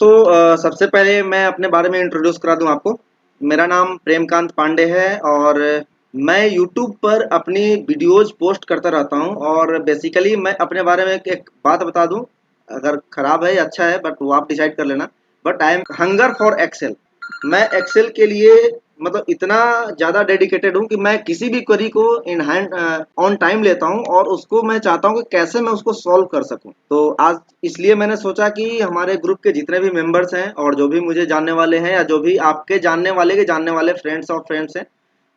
तो सबसे पहले मैं अपने बारे में इंट्रोड्यूस करा दूं आपको। मेरा नाम प्रेमकांत पांडे है और मैं यूट्यूब पर अपनी वीडियोज़ पोस्ट करता रहता हूं और बेसिकली मैं अपने बारे में एक बात बता दूं, अगर खराब है या अच्छा है बट वो आप डिसाइड कर लेना। But I am hunger for Excel. मैं एक्सेल के लिए मतलब इतना ज़्यादा डेडिकेटेड हूँ कि मैं किसी भी क्वेरी को इन हैंड ऑन टाइम लेता हूँ और उसको मैं चाहता हूँ कि कैसे मैं उसको सॉल्व कर सकूँ। तो आज इसलिए मैंने सोचा कि हमारे ग्रुप के जितने भी मेंबर्स हैं और जो भी मुझे जानने वाले हैं या जो भी आपके जानने वाले के जानने वाले फ्रेंड्स हैं,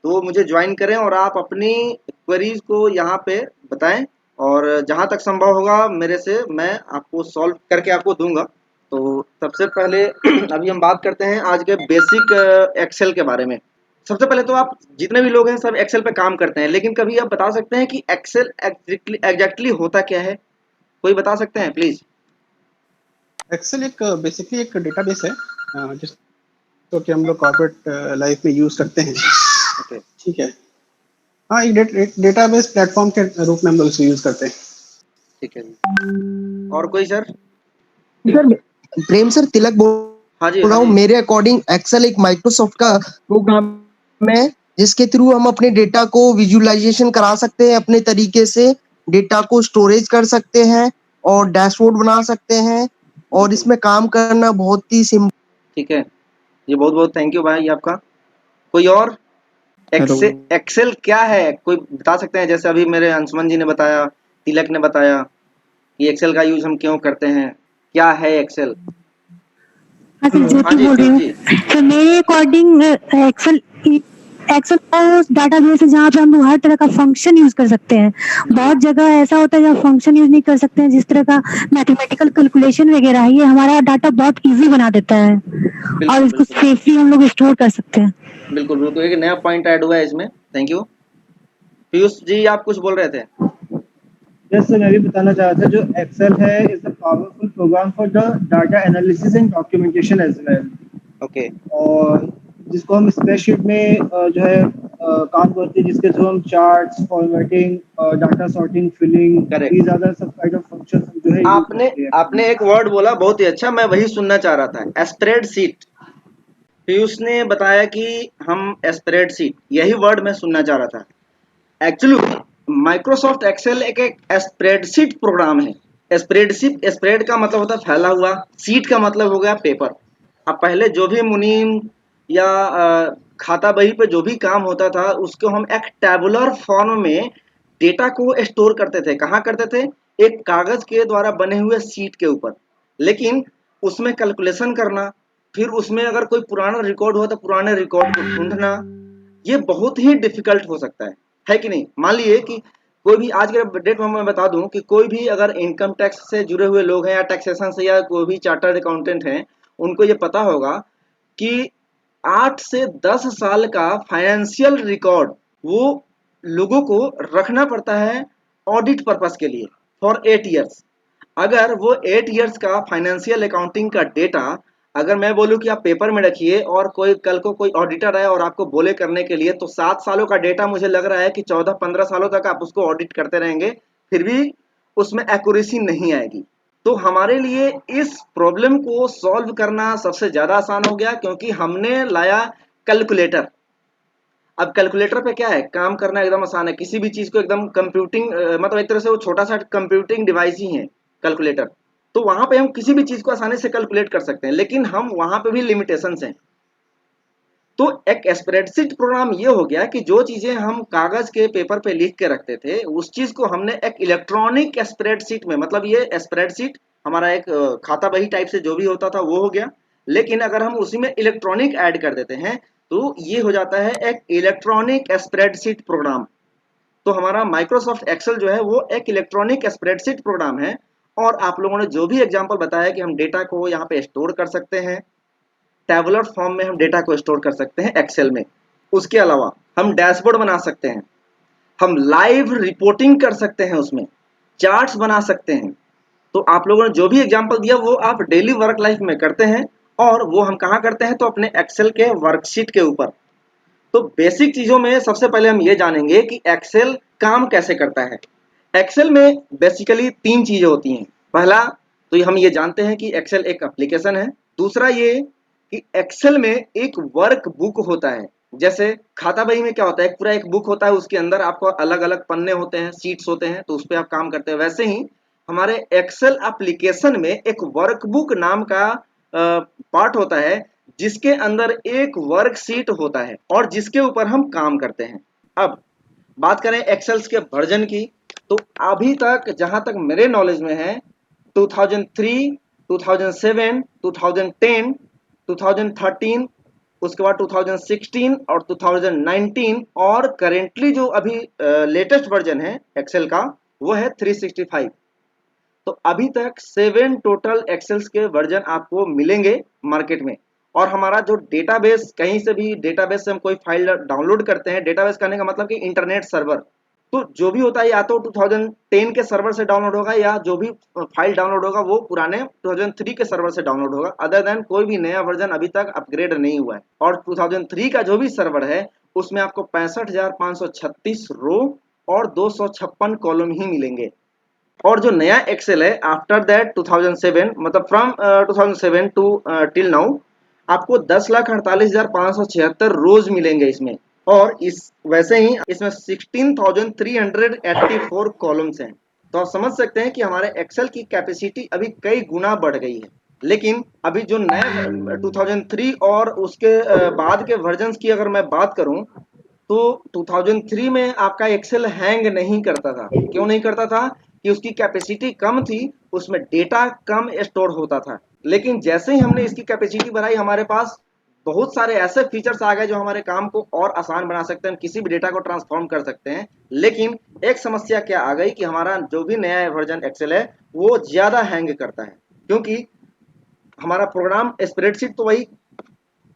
तो वो मुझे ज्वाइन करें और आप अपनी क्वेरीज को यहाँ पे बताएं और जहाँ तक संभव होगा मेरे से मैं आपको सॉल्व करके आपको दूंगा। तो सबसे पहले अभी हम बात करते हैं आज के बेसिक एक्सेल के बारे में। सबसे पहले तो आप जितने भी लोग हैं सब एक्सेल पे काम करते हैं, लेकिन कभी आप बता सकते हैं कि एक्सेल एग्जैक्टली होता क्या है? कोई बता सकते हैं प्लीज? एक्सेल एक बेसिकली एक डेटाबेस है जिसको कि हम लोग कॉर्पोरेट लाइफ में यूज करते हैं। ओके, ठीक है। हाँ, एक डेटाबेस प्लेटफॉर्म के रूप में हम लोग इसे यूज करते हैं। ठीक है जी। और कोई सर? सर, प्रेम सर तिलक बोल हाँ जी, रहा हाँ हूँ। जी। मेरे अकॉर्डिंग एक्सेल एक माइक्रोसॉफ्ट का प्रोग्राम है जिसके थ्रू हम अपने डेटा को विजुअलाइजेशन करा सकते हैं, अपने तरीके से डेटा को स्टोरेज कर सकते हैं और डैशबोर्ड बना सकते हैं और बिल्कुल। इसमें काम करना बहुत ही सिंपल। ठीक है जी, बहुत बहुत थैंक यू भाई आपका। कोई और? हेलो। एक्सेल क्या है, कोई बता सकते हैं? जैसे अभी मेरे अंशुमन जी ने बताया, तिलक ने बताया कि एक्सेल का यूज हम क्यों करते हैं, क्या है एक्सेल? हाँ सर, हाँ ज्योति जी बोल रही हूँ। जी। सर मेरे अकॉर्डिंग एक्सेल एक्सेल डाटाबेस है जहाँ पे हम लोग हर तरह का फंक्शन यूज कर सकते हैं। बहुत जगह ऐसा होता है जहाँ फंक्शन यूज नहीं कर सकते हैं, जिस तरह का मैथमेटिकल कैलकुलेशन वगैरह है, ये हमारा डाटा बहुत इजी बना देता है और बिल्कुल इसको बिल्कुल सेफली हम लोग स्टोर कर सकते हैं। बिल्कुल बिल्कुल, एक नया पॉइंट ऐड हुआ है इसमें। Thank you. पीयूष जी आप कुछ बोल रहे थे? जैसे मैं भी बताना चाह रहा था, जो एक्सेल है is a powerful program for the data analysis and documentation as well. Okay. और जिसको हम स्प्रेडशीट में जो है काम करते हैं, जिसके थ्रू हम charts, formatting, data sorting, filling, correct. These are the सब काइंड ऑफ फंक्शंस हम जो है यूज आपने करते हैं आपने एक्सेल एक वर्ड बोला बहुत ही अच्छा, मैं वही सुनना चाह रहा था, स्प्रेडशीट। पीयूष ने बताया कि हम स्प्रेडशीट, यही वर्ड मैं सुनना चाह रहा था। एक्चुअली माइक्रोसॉफ्ट एक्सेल एक स्प्रेडशीट प्रोग्राम है। स्प्रेडशीट, स्प्रेड का मतलब होता है फैला हुआ, सीट का मतलब हो गया पेपर। अब पहले जो भी मुनीम या खाता बही पे जो भी काम होता था उसको हम एक टेबुलर फॉर्म में डेटा को स्टोर करते थे। कहाँ करते थे? एक कागज के द्वारा बने हुए सीट के ऊपर। लेकिन उसमें कैलकुलेशन करना, फिर उसमें अगर कोई पुराना रिकॉर्ड हुआ तो पुराने रिकॉर्ड को ढूंढना, ये बहुत ही डिफिकल्ट हो सकता है कि नहीं? मान लीजिए कि कोई भी आज के डेट में मैं बता दूं कि कोई भी अगर इनकम टैक्स से जुड़े हुए लोग हैं या टैक्सेशन से या कोई भी चार्टर्ड अकाउंटेंट हैं, उनको ये पता होगा कि 8 से 10 साल का फाइनेंशियल रिकॉर्ड वो लोगों को रखना पड़ता है ऑडिट पर्पस के लिए फॉर 8 इयर्स। अगर वो 8 इयर्स का फाइनेंशियल अकाउंटिंग का डेटा अगर मैं बोलूं कि आप पेपर में रखिए और कोई कल को कोई ऑडिटर आए और आपको बोले करने के लिए, तो 7 सालों का डेटा मुझे लग रहा है कि 14-15 सालों तक आप उसको ऑडिट करते रहेंगे, फिर भी उसमें एक्यूरेसी नहीं आएगी। तो हमारे लिए इस प्रॉब्लम को सॉल्व करना सबसे ज़्यादा आसान हो गया क्योंकि हमने लाया कैलकुलेटर। अब कैलकुलेटर पे क्या है, काम करना एकदम आसान है। किसी भी चीज़ को एकदम कंप्यूटिंग मतलब एक तरह से वो छोटा सा कंप्यूटिंग डिवाइस ही है कैलकुलेटर। तो वहाँ पे हम किसी भी चीज़ को आसानी से कैलकुलेट कर सकते हैं, लेकिन हम वहाँ पे भी लिमिटेशंस हैं। तो एक स्प्रेडशीट प्रोग्राम ये हो गया कि जो चीज़ें हम कागज़ के पेपर पे लिख के रखते थे उस चीज़ को हमने एक इलेक्ट्रॉनिक स्प्रेडशीट में, मतलब ये स्प्रेडशीट हमारा एक खाता बही टाइप से जो भी होता था वो हो गया, लेकिन अगर हम उसी में इलेक्ट्रॉनिक ऐड कर देते हैं तो ये हो जाता है एक इलेक्ट्रॉनिक स्प्रेडशीट प्रोग्राम। तो हमारा माइक्रोसॉफ्ट एक्सेल जो है वो एक इलेक्ट्रॉनिक स्प्रेडशीट प्रोग्राम है। और आप लोगों ने जो भी एग्जांपल बताया कि हम डेटा को यहाँ पे स्टोर कर सकते हैं, टेबुलर फॉर्म में हम डेटा को स्टोर कर सकते हैं एक्सेल में। उसके अलावा हम डैशबोर्ड बना सकते हैं, हम लाइव रिपोर्टिंग कर सकते हैं, उसमें चार्ट्स बना सकते हैं। तो आप लोगों ने जो भी एग्जांपल दिया वो आप डेली वर्क लाइफ में करते हैं और वो हम कहाँ करते हैं? तो अपने एक्सेल के वर्कशीट के ऊपर। तो बेसिक चीज़ों में सबसे पहले हम ये जानेंगे कि एक्सेल काम कैसे करता है। एक्सेल में बेसिकली 3 चीज़ें होती हैं। पहला तो हम ये जानते हैं कि एक्सेल एक एप्लीकेशन है। दूसरा ये कि एक्सेल में एक वर्क बुक होता है। जैसे खाता बही में क्या होता है, पूरा एक बुक होता है, उसके अंदर आपको अलग अलग पन्ने होते हैं, सीट्स होते हैं, तो उस पर आप काम करते हैं। वैसे ही हमारे एक्सेल एप्लीकेशन में एक वर्कबुक नाम का पार्ट होता है, जिसके अंदर एक वर्कशीट होता है और जिसके ऊपर हम काम करते हैं। अब बात करें एक्सेल्स के वर्जन की, तो अभी तक जहां तक मेरे नॉलेज में है 2003, 2007, 2010, 2013, उसके बाद 2016 और 2019 और करेंटली जो अभी लेटेस्ट वर्जन है एक्सेल का वो है 365। तो अभी तक 7 टोटल एक्सेल्स के वर्जन आपको मिलेंगे मार्केट में। और हमारा जो डेटाबेस, कहीं से भी डेटाबेस से हम कोई फाइल डाउनलोड करते हैं, डेटाबेस करने का मतलब कि इंटरनेट सर्वर, तो जो भी होता है या तो 2010 के सर्वर से डाउनलोड होगा या जो भी फाइल डाउनलोड होगा वो पुराने 2003 के सर्वर से डाउनलोड होगा। अदर देन कोई भी नया वर्जन अभी तक अपग्रेड नहीं हुआ है। और 2003 का जो भी सर्वर है उसमें आपको 65,536 रो और 256 कॉलम ही मिलेंगे। और जो नया एक्सेल है आफ्टर दैट 2007, मतलब फ्रॉम 2007 टू टिल नाउ, आपको 10,48,576 रोज मिलेंगे इसमें। और इस वैसे ही इसमें 16,384 कॉलम्स हैं। तो आप समझ सकते हैं कि हमारे एक्सेल की कैपेसिटी अभी कई गुना बढ़ गई है। लेकिन अभी जो नया 2003 और उसके बाद के वर्जन्स की अगर मैं बात करूं, तो 2003 में आपका एक्सेल हैंग नहीं करता था। क्यों नहीं करता था? कि उसकी कैपेसिटी कम थी, उसमें डेटा कम स्टोर होता था। लेकिन जैसे ही हमने इसकी कैपेसिटी बढ़ाई, हमारे पास बहुत सारे ऐसे फीचर्स आ गए जो हमारे काम को और आसान बना सकते हैं, हम किसी भी डेटा को ट्रांसफॉर्म कर सकते हैं। लेकिन एक समस्या क्या आ गई कि हमारा जो भी नया वर्जन एक्सेल है वो ज़्यादा हैंग करता है, क्योंकि हमारा प्रोग्राम स्प्रेडशीट तो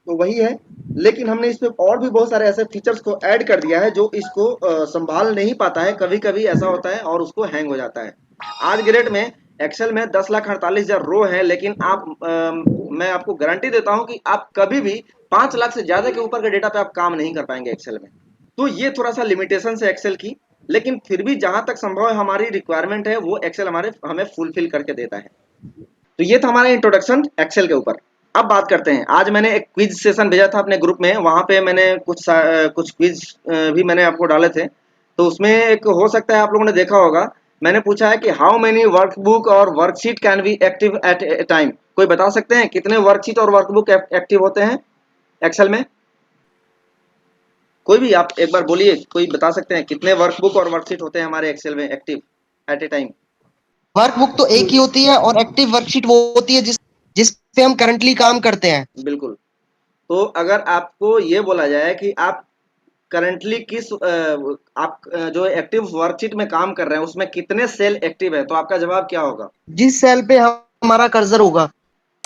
वही है, लेकिन हमने इसमें और भी बहुत सारे ऐसे फीचर्स को ऐड कर दिया है जो इसको संभाल नहीं पाता है। कभी कभी ऐसा होता है और उसको हैंग हो जाता है। आज के डेट में एक्सेल में 10,48,000 रो है, लेकिन मैं आपको गारंटी देता हूं कि आप कभी भी 5 लाख से ज्यादा के ऊपर के डेटा पे आप काम नहीं कर पाएंगे एक्सेल में। तो ये थोड़ा सा लिमिटेशन है एक्सेल की, लेकिन फिर भी जहां तक संभव है हमारी रिक्वायरमेंट है वो एक्सेल हमें फुलफिल करके देता है। तो ये था हमारा इंट्रोडक्शन एक्सेल के ऊपर। अब बात करते हैं, आज मैंने एक क्विज सेशन भेजा था अपने ग्रुप में, वहां पे मैंने कुछ क्विज भी मैंने आपको डाले थे। तो उसमें एक हो सकता है आप लोगों ने देखा होगा, मैंने पूछा है कि हाउ मेनी वर्कबुक और worksheet can be active at a time. कोई बता सकते हैं कितने वर्कशीट और वर्कबुक एक्टिव होते हैं एक्सेल में? कोई भी आप एक बार बोलिए, कोई बता सकते हैं कितने वर्कबुक और वर्कशीट होते हैं हमारे एक्सेल में active at a time? Workbook तो एक ही होती है और एक्टिव वर्कशीट वो होती है जिस पे हम करंटली काम करते हैं। बिल्कुल। तो अगर आपको ये बोला जाए कि आप करंटली आप जो एक्टिव वर्कशीट में काम कर रहे हैं उसमें कितने सेल एक्टिव है, तो आपका जवाब क्या होगा? जिस सेल पे हमारा कर्सर होगा।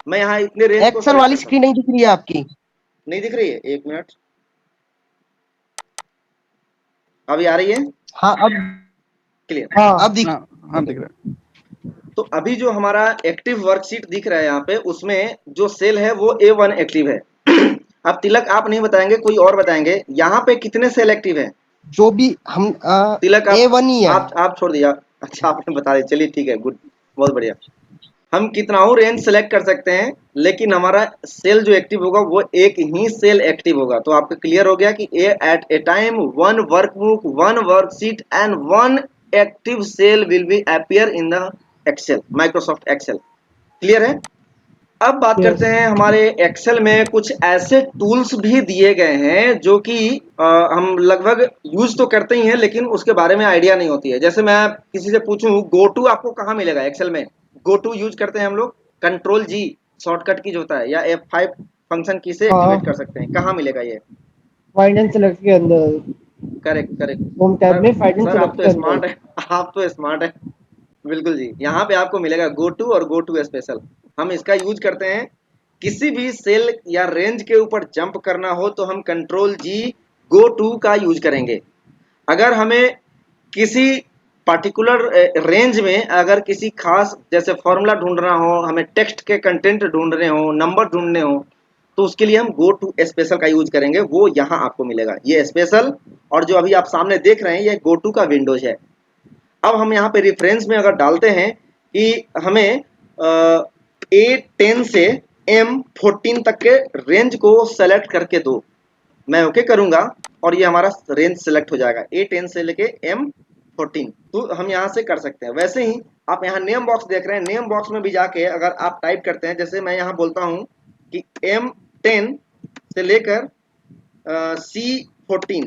मैं यहाँ इतने रेंज को एक्सेल वाली स्क्रीन नहीं दिख रही है आपकी? नहीं दिख रही है, एक मिनट, अभी आ रही है? हाँ अब क्लियर, हाँ अब दिख हाँ दिख रहा है। तो अभी जो हमारा एक्टिव वर्कशीट दिख रहा है यहाँ पे, उसमें जो सेल है वो A1 एक्टिव है। अब तिलक आप नहीं बताएंगे, कोई और बताएंगे, यहाँ पे कितने सेल एक्टिव है? जो भी हम तिलक A1 ही है। आप छोड़ दिया, अच्छा आपने बता दिया, चलिए ठीक है, गुड, बहुत बढ़िया। हम कितना हो रेंज सेलेक्ट कर सकते हैं, लेकिन हमारा सेल जो एक्टिव होगा वो एक ही सेल एक्टिव होगा। तो आपको क्लियर हो गया कि at a time 1 workbook, 1 worksheet and 1 active cell will be appear in the Excel, Microsoft Excel. Clear है? अब बात करते हैं, हमारे एक्सेल में कुछ ऐसे टूल्स भी दिए गए हैं जो कि हम लगभग यूज तो करते ही हैं, लेकिन उसके बारे में आइडिया नहीं होती है। जैसे मैं किसी से पूछूं गो टू आपको कहाँ मिलेगा एक्सेल में? गो टू यूज करते हैं हम लोग, कंट्रोल जी शॉर्टकट की जो होता है, या F5 फंक्शन की से एक्टिवेट कर सकते हैं। कहाँ मिलेगा ये? फाइंड एंड सेलेक्ट के अंदर, करेक्ट करेक्ट होम टैब में फाइंड एंड सर, आप सेलेक्ट तो के स्मार्ट अंदर। है, आप तो स्मार्ट है, बिल्कुल जी। यहाँ पे आपको मिलेगा गो टू और गो टू स्पेशल। हम इसका यूज करते हैं किसी भी सेल या रेंज के ऊपर जंप करना हो तो हम कंट्रोल जी गो टू का यूज करेंगे। अगर हमें किसी पर्टिकुलर रेंज में अगर किसी खास जैसे फॉर्मूला ढूंढना हो, हमें टेक्स्ट के कंटेंट ढूंढने हो, नंबर ढूंढने हो, तो उसके लिए हम गो टू स्पेशल का यूज करेंगे। वो यहाँ आपको मिलेगा, ये स्पेशल, और जो अभी आप सामने देख रहे हैं ये गो टू का विंडोज है। अब हम यहाँ पे रेफरेंस में अगर डालते हैं कि हमें A10 से M14 तक के रेंज को सेलेक्ट करके दो। मैं ओके करूंगा और ये हमारा रेंज सेलेक्ट हो जाएगा A10 से लेके M14। तो हम यहाँ से कर सकते हैं। वैसे ही आप यहाँ नेम बॉक्स देख रहे हैं, नेम बॉक्स में भी जाके अगर आप टाइप करते हैं, जैसे मैं यहाँ बोलता हूँ कि M10 से लेकर C14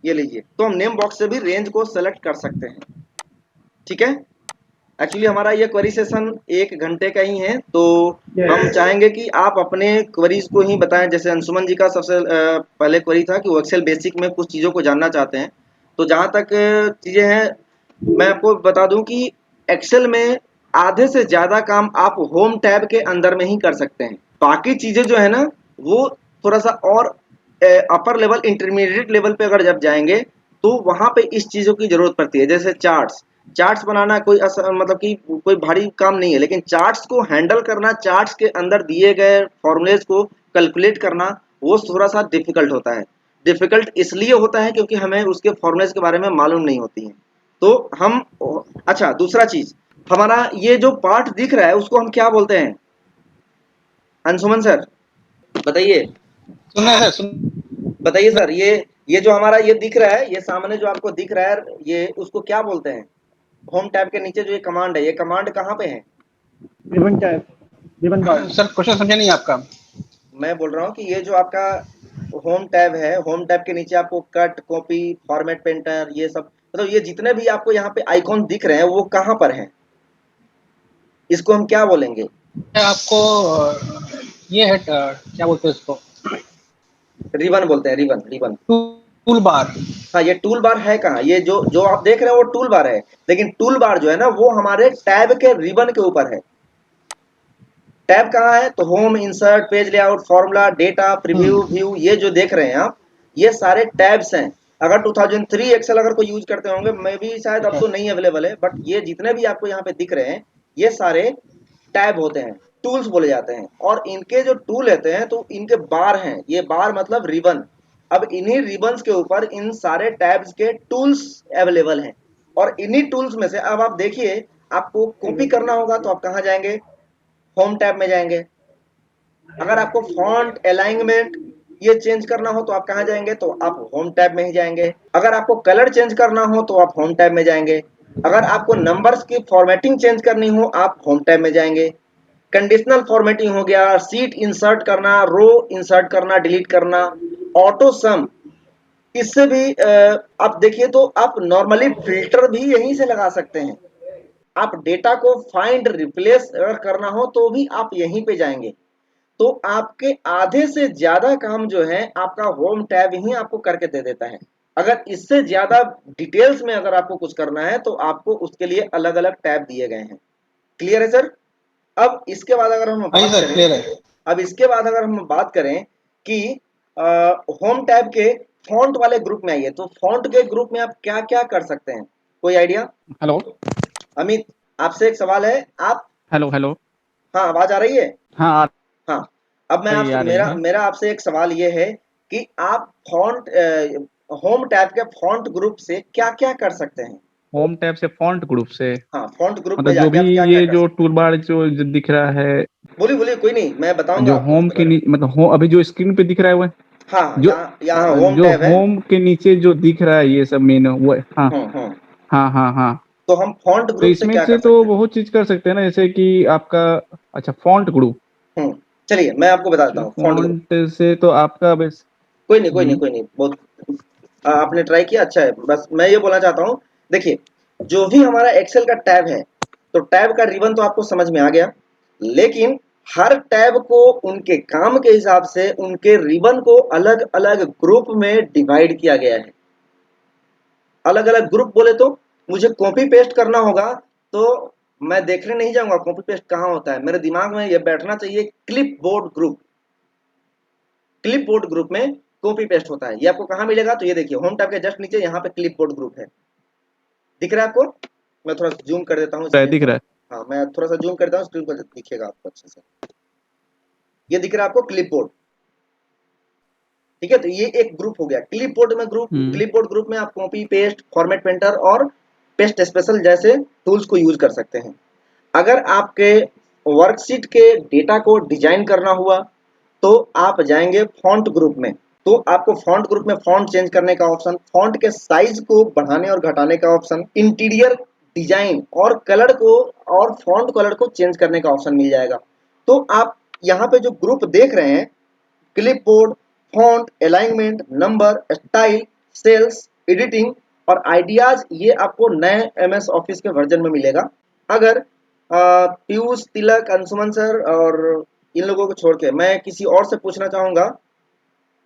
ये लीजिए, तो हम नेम बॉक्स से भी रेंज को सेलेक्ट कर सकते हैं। ठीक है, एक्चुअली हमारा ये क्वेरी सेशन 1 घंटे का ही है, तो हम चाहेंगे कि आप अपने क्वेरीज को ही बताएं। जैसे अंशुमन जी का सबसे पहले क्वेरी था कि वो एक्सेल बेसिक में कुछ चीज़ों को जानना चाहते हैं। तो जहाँ तक चीज़ें हैं, मैं आपको बता दूं कि एक्सेल में आधे से ज़्यादा काम आप होम टैब के अंदर में ही कर सकते हैं। बाकी चीज़ें जो है ना, वो थोड़ा सा और अपर लेवल, इंटरमीडिएट लेवल पे अगर जब जाएंगे तो वहाँ पे इस चीज़ों की ज़रूरत पड़ती है। जैसे चार्ट्स बनाना कोई मतलब कि कोई भारी काम नहीं है, लेकिन चार्ट्स को हैंडल करना, चार्ट्स के अंदर दिए गए फॉर्मूलेज को कैलकुलेट करना, वो थोड़ा सा डिफिकल्ट होता है। डिफिकल्ट इसलिए होता है क्योंकि हमें उसके फॉर्मूलेज के बारे में मालूम नहीं होती है। तो हम अच्छा, दूसरा चीज, हमारा ये जो पार्ट दिख रहा है उसको हम क्या बोलते हैं? अंशुमन सर बताइए। बताइए सर, ये जो हमारा ये दिख रहा है, ये सामने जो आपको दिख रहा है, ये उसको क्या बोलते हैं? होम टैब के नीचे जो ये कमांड है, ये कमांड कहाँ पे है? रिबन टैब, रिबन बार। सर क्वेश्चन समझा नहीं आपका। मैं बोल रहा हूँ कि ये जो आपका होम टैब है, होम टैब के नीचे आपको कट, कॉपी, फॉर्मेट पेंटर, ये सब, मतलब ये जितने भी आपको यहाँ पे आइकॉन दिख रहे हैं वो कहाँ पर हैं? इसको हम क्या बोलेंगे? आपको ये है क्या बोलते हैं इसको? रिबन बोलते हैं, रिबन। Tool bar. हाँ, ये टूल बार है कहाँ? ये जो आप देख रहे हैं वो टूल बार है, लेकिन टूल बार जो है ना वो हमारे टैब के रिबन के ऊपर है। टैब कहाँ है? तो home, insert, page layout, formula, data, preview, view, ये जो देख रहे हैं आप, ये सारे टैब्स हैं। अगर 2003 एक्सेल अगर कोई यूज करते होंगे, मैं भी शायद अब तो नहीं अवेलेबल है, बट ये जितने भी आपको यहाँ पे दिख रहे हैं ये सारे टैब होते हैं, टूल्स बोले जाते हैं। और इनके जो टूल रहते हैं तो इनके बार हैं, ये बार मतलब रिबन। अब इन्हीं रिबन्स के ऊपर इन सारे टैब्स के टूल्स अवेलेबल हैं, और इन्हीं टूल्स में से अब आप देखिए, आपको कॉपी करना होगा तो आप कहाँ जाएंगे? होम टैब में जाएंगे। अगर आपको फॉन्ट, अलाइनमेंट ये चेंज करना हो तो आप कहाँ जाएंगे? तो आप होम टैब में ही जाएंगे। अगर आपको कलर चेंज करना हो तो आप होम टैब में जाएंगे। अगर आपको नंबर्स की फॉर्मेटिंग चेंज करनी हो आप होम टैब में जाएंगे। कंडीशनल फॉर्मेटिंग हो गया, सीट इंसर्ट करना, रो इंसर्ट करना, डिलीट करना, ऑटो सम, इससे भी आप देखिए तो आप नॉर्मली फिल्टर भी यहीं से लगा सकते हैं। आप डेटा को फाइंड, रिप्लेस अगर करना हो तो भी आप यहीं पे जाएंगे। तो आपके आधे से ज्यादा काम जो है आपका होम टैब ही आपको करके दे देता है। अगर इससे ज्यादा डिटेल्स में अगर आपको कुछ करना है तो आपको उसके लिए अलग अलग टैब दिए गए हैं। क्लियर है सर? अब इसके बाद अगर हम बात करें, क्लियर है। अब इसके बाद अगर हम बात करें कि होम टैब के फॉन्ट वाले ग्रुप में आइए, तो फॉन्ट के ग्रुप में आप क्या क्या कर सकते हैं? कोई आइडिया? हेलो अमित, आपसे एक सवाल है। आप, हेलो हेलो। हाँ आवाज आ रही है? हाँ हाँ, अब मैं आ आपसे, रही है। मेरा आपसे एक सवाल ये है कि आप फॉन्ट, होम टैब के फॉन्ट ग्रुप से क्या क्या कर सकते हैं? होम टैब से फॉन्ट ग्रुप से हाँ, फॉन्ट ग्रुप में मतलब जो जाके भी आप क्या क्या ये कर जो सकते टूल बार जो दिख रहा है, हैं? बोलिए बोलिए, कोई नहीं, मैं बताऊंगा जो आपको होम उसके के बारे में। मतलब अभी जो स्क्रीन पे दिख रहा है वो हाँ, जो यहाँ यहाँ होम जो टैब है। होम के नीचे जो दिख रहा है ये सब मेन वो। हाँ हम्म। हाँ हाँ हाँ। तो हम फॉन्ट तो ग्रुप से इसमें क्या से कर तो सकते हैं? बहुत चीज कर सकते हैं ना, जैसे कि आपका अच्छा फॉन्ट ग्रुप। चलिए मैं आपको बताता हूँ फॉन्ट ग्रुप। फॉन्ट से तो आपका बस कोई नहीं कोई नहीं कोई नहीं, बहुत आपने ट्राई किया, अच्छा है। बस मैं ये बोलना चाहता हूँ, देखिए जो भी हमारा एक्सेल का टैब है, तो टैब का रिबन तो आपको समझ में आ गया, लेकिन हर टैब को उनके काम के हिसाब से उनके रिबन को अलग अलग ग्रुप में डिवाइड किया गया है। अलग अलग ग्रुप बोले तो मुझे कॉपी पेस्ट करना होगा तो मैं देखने नहीं जाऊंगा कॉपी पेस्ट कहाँ होता है, मेरे दिमाग में ये बैठना चाहिए clip board group. Clip board group में कॉपी पेस्ट होता है। ये आपको कहाँ मिलेगा? तो ये देखिए होम टैब के जस्ट नीचे यहाँ पे क्लिप बोर्ड ग्रुप है, दिख रहा है आपको? मैं थोड़ा सा जूम कर देता हूँ स्क्रीन दिख को। रहा है। हाँ, मैं थोड़ा सा जूम करता हूँ, स्क्रीन पर दिखेगा आपको अच्छे से। ये दिख रहा है आपको क्लिप बोर्ड, ठीक है? तो ये एक ग्रुप हो गया क्लिप बोर्ड में। क्लिप बोर्ड ग्रुप में आप कॉपी पेस्ट, फॉर्मेट पेंटर और पेस्ट स्पेशल जैसे टूल्स को यूज कर सकते हैं। अगर आपके वर्कशीट के डेटा को डिजाइन करना हुआ तो आप जाएंगे फॉन्ट ग्रुप में, तो आपको फॉन्ट ग्रुप में फॉन्ट चेंज करने का ऑप्शन, फॉन्ट के साइज को बढ़ाने और घटाने का ऑप्शन, इंटीरियर डिजाइन और कलर को और फॉन्ट कलर को चेंज करने का ऑप्शन मिल जाएगा। तो आप यहाँ पे जो ग्रुप देख रहे हैं, clipboard, font, alignment, number, style, cells, editing और आइडियाज, ये आपको नए MS ऑफिस के वर्जन में मिलेगा। अगर पीयूष, तिलक, अंशुमन सर और इन लोगों को छोड़ के मैं किसी और से पूछना चाहूंगा,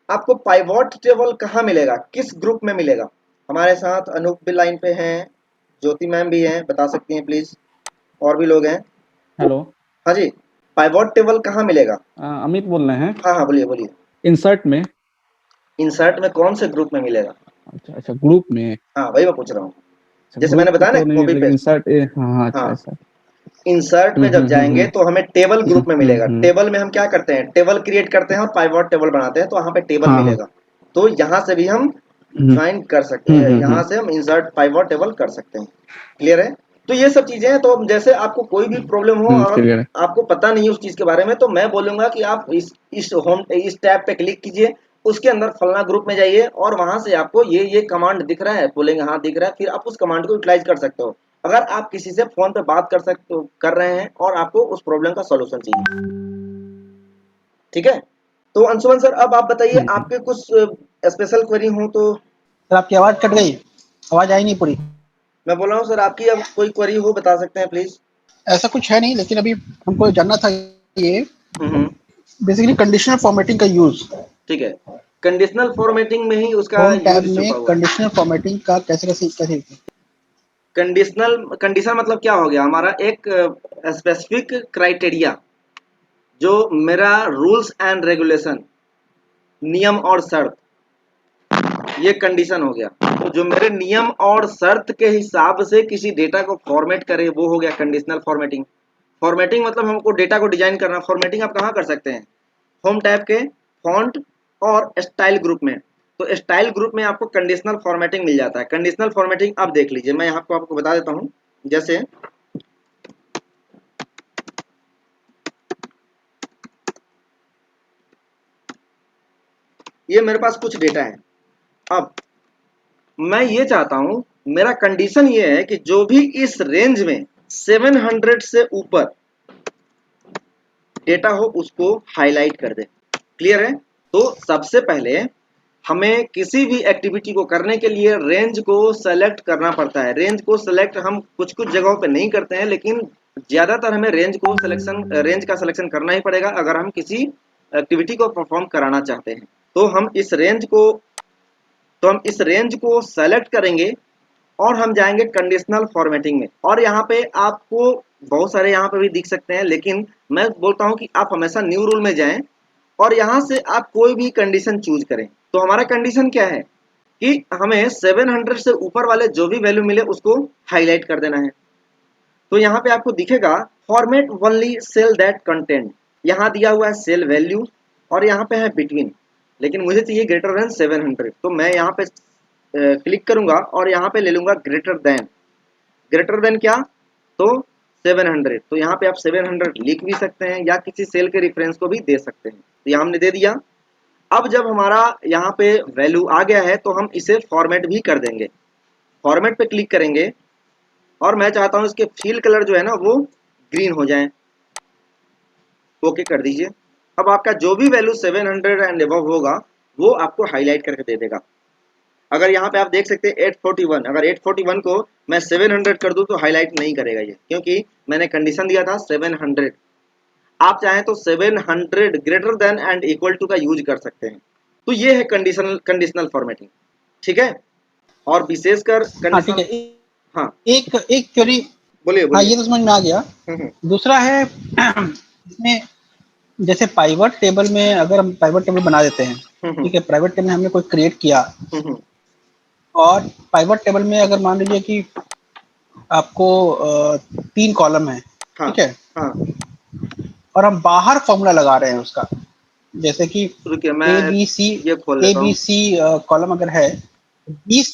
आपको पाइवॉट टेबल कहाँ मिलेगा, किस ग्रुप में मिलेगा? हमारे साथ अनूप भी लाइन पे हैं, ज्योति मैम भी हैं, बता सकती हैं प्लीज, और भी लोग हैं। हेलो, हाँ जी, पाइवॉट टेबल कहाँ मिलेगा? अमित बोल रहे हैं। हाँ हाँ, बोलिए बोलिए। इंसर्ट में। इंसर्ट में कौन से ग्रुप में मिलेगा? अच्छा अच्छा, ग्रुप में। हाँ वही मैं पूछ रहा हूँ, अच्छा, जैसे ग्रुप मैंने बताया ना तो नहीं, कॉपी लेकिन पेस्ट। इंसर्ट हाँ हाँ, अच्छा हाँ, ऐसा। इंसर्ट में जब जाएंगे तो हमें टेबल ग्रुप में मिलेगा। हम्म। टेबल में हम क्या करते हैं, टेबल क्रिएट करते हैं और पाइवॉट टेबल बनाते हैं, तो वहाँ पे टेबल हाँ हाँ। मिलेगा। तो यहाँ से भी हम ज्वाइन कर सकते हैं, यहाँ से हम इंसर्ट पाइवॉट टेबल कर सकते हैं। क्लियर है? तो ये सब चीजें हैं। तो जैसे आपको कोई भी प्रॉब्लम हो और क्लियर है। आपको पता नहीं है उस चीज के बारे में, तो मैं बोलूंगा कि आप इस टैब पे क्लिक कीजिए, उसके अंदर फलना ग्रुप में जाइए और वहां से आपको ये कमांड दिख रहा है, बोलेंगे हाँ दिख रहा है, फिर आप उस कमांड को यूटिलाइज कर सकते हो। अगर आप किसी से फोन पे बात कर रहे हैं और आपको उस प्रॉब्लम का सॉल्यूशन चाहिए, ठीक है? तो अंशुमन सर, अब आप बताइए, आपके कुछ स्पेशल क्वेरी हो तो। सर आपकी आवाज कट गई, आवाज आई नहीं पूरी। मैं बोल रहा हूँ सर, आपकी अब कोई क्वेरी हो बता सकते हैं प्लीज। ऐसा कुछ है नहीं, लेकिन अभी हमको जानना था ये हम्म, बेसिकली कंडीशनल फॉर्मेटिंग का यूज ठीक है। कंडीशनल फॉर्मेटिंग में ही उसका होम टैब यूज में छुपा हुआ है। कंडीशनल फॉर्मेटिंग का कैसे कंडीशन मतलब क्या हो गया, हमारा एक स्पेसिफिक क्राइटेरिया, जो मेरा रूल्स एंड रेगुलेशन, नियम और शर्त, ये कंडीशन हो गया। तो जो मेरे नियम और शर्त के हिसाब से किसी डेटा को फॉर्मेट करे, वो हो गया कंडीशनल फॉर्मेटिंग। फॉर्मेटिंग मतलब हमको डेटा को डिजाइन करना। फॉर्मेटिंग आप कहाँ कर सकते हैं? होम टैब के फॉन्ट और स्टाइल ग्रुप में। तो स्टाइल ग्रुप में आपको कंडीशनल फॉर्मेटिंग मिल जाता है। कंडीशनल फॉर्मेटिंग आप देख लीजिए, मैं यहाँ आपको बता देता हूँ। जैसे ये मेरे पास कुछ डेटा है, अब मैं ये चाहता हूं, मेरा कंडीशन ये है कि जो भी इस रेंज में 700 से ऊपर डेटा हो उसको हाईलाइट कर दे। क्लियर है? तो सबसे पहले हमें किसी भी एक्टिविटी को करने के लिए रेंज को सेलेक्ट करना पड़ता है। रेंज को सेलेक्ट हम कुछ कुछ जगहों पे नहीं करते हैं, लेकिन ज्यादातर हमें रेंज का सिलेक्शन करना ही पड़ेगा अगर हम किसी एक्टिविटी को परफॉर्म कराना चाहते हैं। तो हम इस रेंज को सेलेक्ट करेंगे और हम जाएंगे कंडीशनल फॉर्मेटिंग में। और यहाँ पे आपको बहुत सारे यहाँ पे भी दिख सकते हैं, लेकिन मैं बोलता हूँ कि आप हमेशा न्यू रूल में जाएं और यहाँ से आप कोई भी कंडीशन चूज करें। तो हमारा कंडीशन क्या है कि हमें 700 से ऊपर वाले जो भी वैल्यू मिले उसको हाईलाइट कर देना है। तो यहाँ पे आपको दिखेगा format only cell that content, यहाँ दिया हुआ है सेल वैल्यू और यहाँ पे है बिटवीन, लेकिन मुझे चाहिए ग्रेटर देन 700। तो मैं यहाँ पे क्लिक करूंगा और यहाँ पे ले लूंगा ग्रेटर देन क्या, तो 700। तो यहाँ पे आप 700 लिख भी सकते हैं या किसी सेल के रेफरेंस को भी दे सकते हैं। तो यहाँ हमने दे दिया। अब जब हमारा यहाँ पे वैल्यू आ गया है तो हम इसे फॉर्मेट भी कर देंगे। फॉर्मेट पे क्लिक करेंगे और मैं चाहता हूँ इसके फील कलर जो है ना वो ग्रीन हो जाए। ओके कर दीजिए। अब आपका जो भी वैल्यू 700 एंड अबव होगा वो आपको हाईलाइट करके दे देगा। अगर यहाँ पे आप देख सकते हैं 841, अगर 841 को मैं 700 कर दूं तो हाईलाइट नहीं करेगा ये, क्योंकि मैंने कंडीशन दिया था 700। आप चाहें तो 700 greater than and equal to का यूज कर सकते हैं। तो ये है कंडीशनल फॉर्मेटिंग, ठीक है। और विशेषकर हाँ ठीक है। हाँ एक क्वेरी, बोलिए हाँ ये तो समझ में आ गया। दूसरा है इसमें जैसे पाइवट टेबल में अगर हम पाइवट टेबल बना देते हैं, ठीक है, प्राइवेट टेबल में हमने कोई क्रिएट किया और पाइवट टेबल में अगर मान लीजिए कि आपको 3 कॉलम है, ठीक है, और हम बाहर फॉर्मूला लगा रहे हैं उसका, जैसे कि ए बी सी कॉलम अगर है 20,